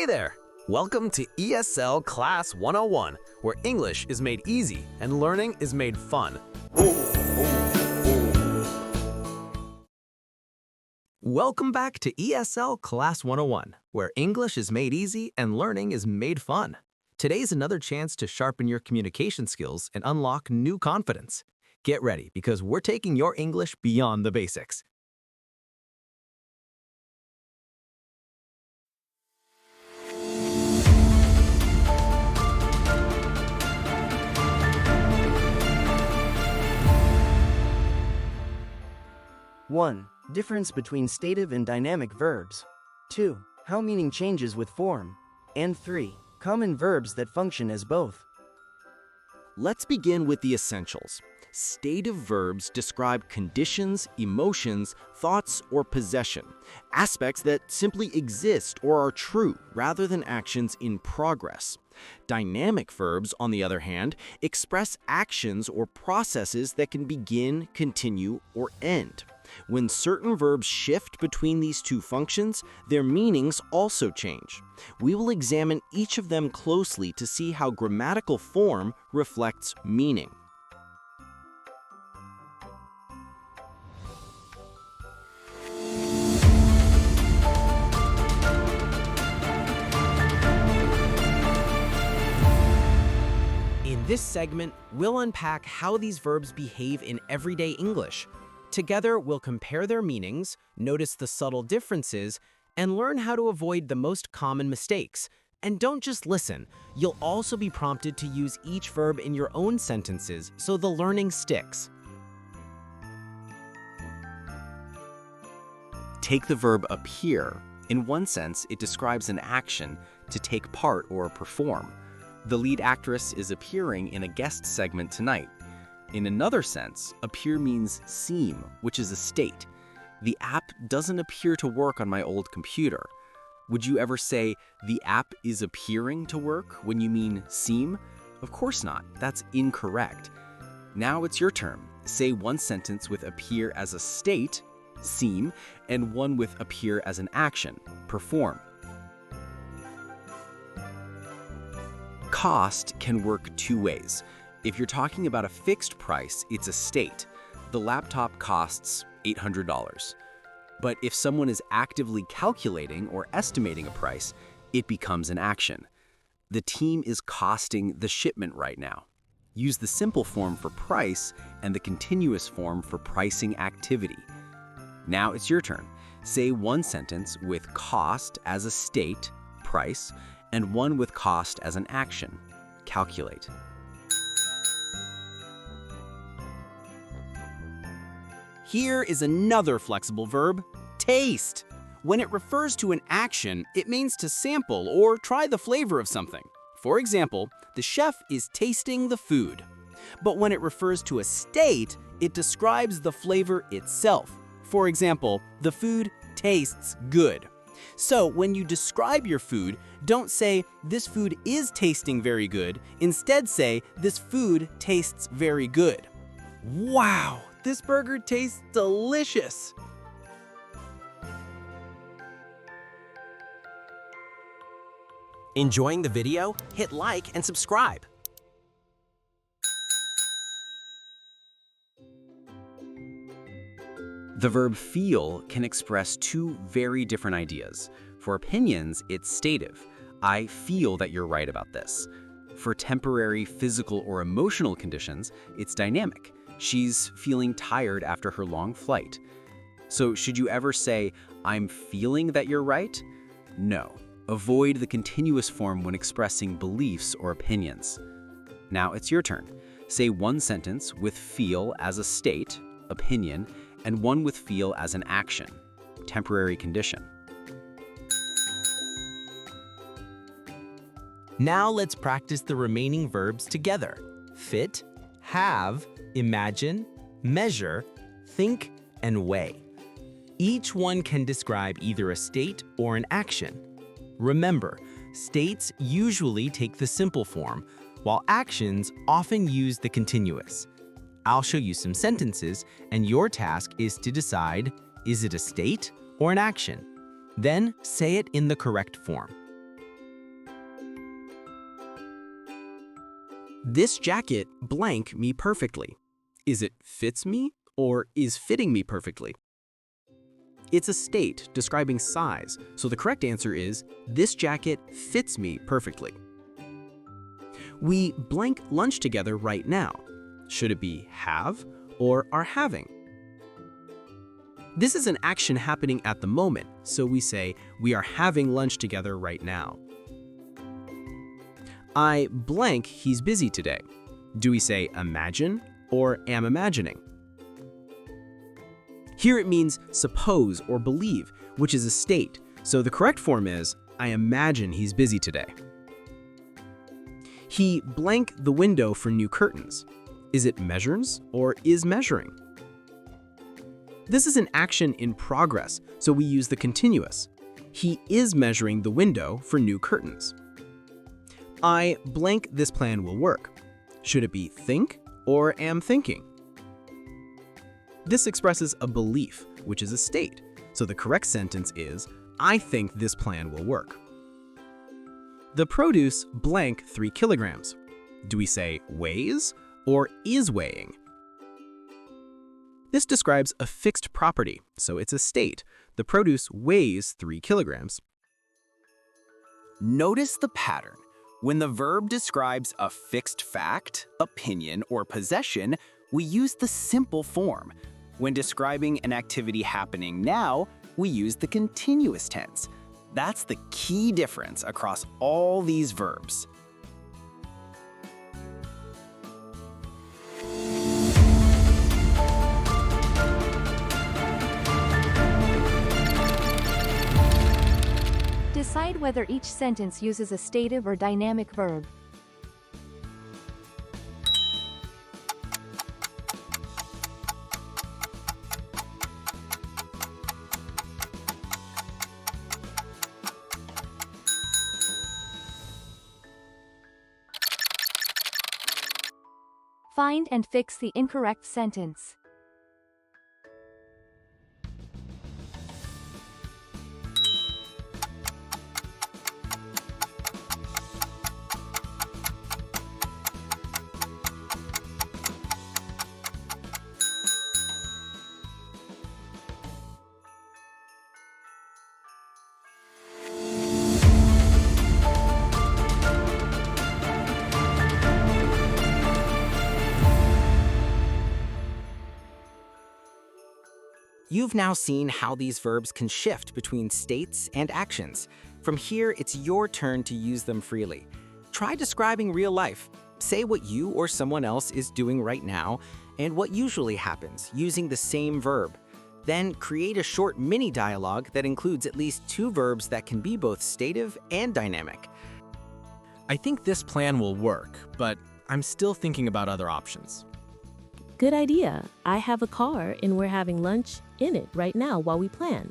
Hey there! Welcome to ESL Class 101, where English is made easy and learning is made fun. Welcome back to ESL Class 101, where English is made easy and learning is made fun. Today's another chance to sharpen your communication skills and unlock new confidence. Get ready because we're taking your English beyond the basics. One, difference between stative and dynamic verbs. 2, how meaning changes with form. And 3, common verbs that function as both. Let's begin with the essentials. Stative verbs describe conditions, emotions, thoughts, or possession, aspects that simply exist or are true rather than actions in progress. Dynamic verbs, on the other hand, express actions or processes that can begin, continue, or end. When certain verbs shift between these two functions, their meanings also change. We will examine each of them closely to see how grammatical form reflects meaning. In this segment, we'll unpack how these verbs behave in everyday English. Together, we'll compare their meanings, notice the subtle differences, and learn how to avoid the most common mistakes. And don't just listen, you'll also be prompted to use each verb in your own sentences so the learning sticks. Take the verb appear. In one sense, it describes an action, to take part or perform. The lead actress is appearing in a guest segment tonight. In another sense, appear means seem, which is a state. The app doesn't appear to work on my old computer. Would you ever say, the app is appearing to work when you mean seem? Of course not. That's incorrect. Now it's your turn. Say one sentence with appear as a state, seem, and one with appear as an action, perform. Cost can work two ways. If you're talking about a fixed price, it's a state. The laptop costs $800. But if someone is actively calculating or estimating a price, it becomes an action. The team is costing the shipment right now. Use the simple form for price and the continuous form for pricing activity. Now it's your turn. Say one sentence with cost as a state, price, and one with cost as an action, calculate. Here is another flexible verb, taste. When it refers to an action, it means to sample or try the flavor of something. For example, the chef is tasting the food. But when it refers to a state, it describes the flavor itself. For example, the food tastes good. So when you describe your food, don't say, this food is tasting very good. Instead say, this food tastes very good. Wow, this burger tastes delicious. Enjoying the video? Hit like and subscribe. The verb feel can express two very different ideas. For opinions, it's stative. I feel that you're right about this. For temporary physical or emotional conditions, it's dynamic. She's feeling tired after her long flight. So should you ever say, I'm feeling that you're right? No. Avoid the continuous form when expressing beliefs or opinions. Now it's your turn. Say one sentence with feel as a state, opinion, and one with feel as an action, temporary condition. Now let's practice the remaining verbs together. Fit, have, imagine, measure, think, and weigh. Each one can describe either a state or an action. Remember, states usually take the simple form, while actions often use the continuous. I'll show you some sentences, and your task is to decide, is it a state or an action? Then say it in the correct form. This jacket blank me perfectly. Is it fits me or is fitting me perfectly? It's a state describing size, so the correct answer is this jacket fits me perfectly. We blank lunch together right now. Should it be have or are having? This is an action happening at the moment, so we say we are having lunch together right now. I blank he's busy today. Do we say imagine or am imagining? Here it means suppose or believe, which is a state, so the correct form is I imagine he's busy today. He blank the window for new curtains. Is it measures or is measuring? This is an action in progress, so we use the continuous. He is measuring the window for new curtains. I blank this plan will work. Should it be think or am thinking? This expresses a belief, which is a state, so the correct sentence is I think this plan will work. The produce blank 3 kilograms. Do we say weighs or is weighing? This describes a fixed property, so it's a state. The produce weighs 3 kilograms. Notice the pattern. When the verb describes a fixed fact, opinion, or possession, we use the simple form. When describing an activity happening now, we use the continuous tense. That's the key difference across all these verbs. Decide whether each sentence uses a stative or dynamic verb. Find and fix the incorrect sentence. You've now seen how these verbs can shift between states and actions. From here, it's your turn to use them freely. Try describing real life. Say what you or someone else is doing right now and what usually happens using the same verb. Then create a short mini dialogue that includes at least 2 verbs that can be both stative and dynamic. I think this plan will work, but I'm still thinking about other options. Good idea. I have a car and we're having lunch in it right now while we plan.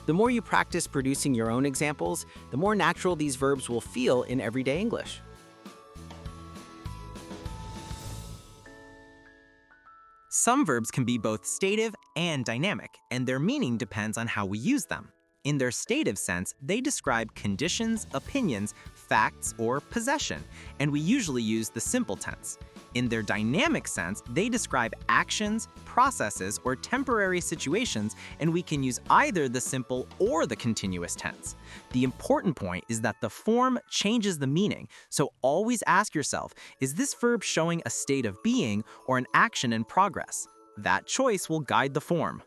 The more you practice producing your own examples, the more natural these verbs will feel in everyday English. Some verbs can be both stative and dynamic, and their meaning depends on how we use them. In their stative sense, they describe conditions, opinions, facts, or possession, and we usually use the simple tense. In their dynamic sense, they describe actions, processes, or temporary situations, and we can use either the simple or the continuous tense. The important point is that the form changes the meaning, so always ask yourself, is this verb showing a state of being or an action in progress? That choice will guide the form.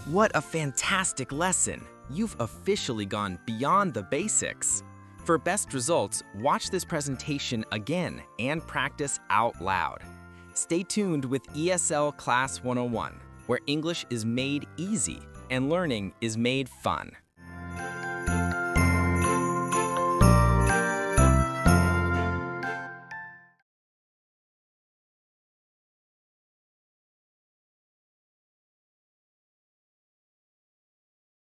What a fantastic lesson! You've officially gone beyond the basics. For best results, watch this presentation again and practice out loud. Stay tuned with ESL Class 101, where English is made easy and learning is made fun.